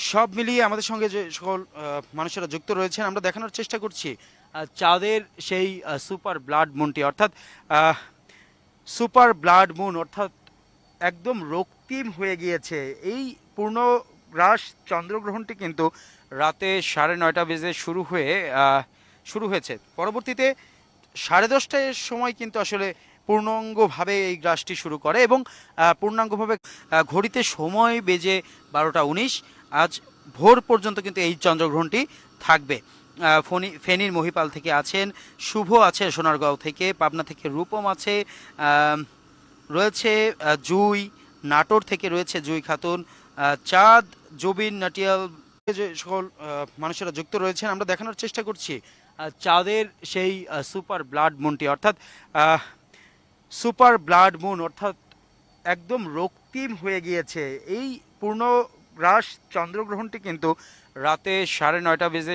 সব মিলিয়ে আমাদের সঙ্গে যে সকল মানুষেরা যুক্ত রয়েছেন আমরা দেখানোর চেষ্টা করছি চাঁদের সেই সুপার ব্লাড মুনটি অর্থাৎ সুপার ব্লাড মুন অর্থাৎ একদম রক্তিম হয়ে গিয়েছে। এই পূর্ণগ্রাস চন্দ্রগ্রহণটি কিন্তু রাতে 9:30 বেজে শুরু হয়েছে। পরবর্তীতে 10:30টার সময় কিন্তু আসলে পূর্ণাঙ্গভাবে এই গ্রাসটি শুরু করে এবং পূর্ণাঙ্গভাবে ঘড়িতে সময় বেজে 12টা 19 আজ ভোর পর্যন্ত কিন্তু এই চন্দ্রগ্রহণটি থাকবে। ফেনীর মহিপাল থেকে আছেন শুভ, আছে সোনারগাঁও থেকে, পাবনা থেকে রূপম আছে, রয়েছে জুই, নাটোর থেকে রয়েছে জুই খাতুন, চাঁদ, জবিন, নাটিয়াল, যে সকল মানুষেরা যুক্ত রয়েছেন আমরা দেখানোর চেষ্টা করছি চাঁদের সেই সুপার ব্লাড মুনটি অর্থাৎ সুপার ব্লাড মুন অর্থাৎ একদম রক্তিম হয়ে গিয়েছে। এই পূর্ণগ্রাস চন্দ্রগ্রহণটি কিন্তু রাতে 9:30 বেজে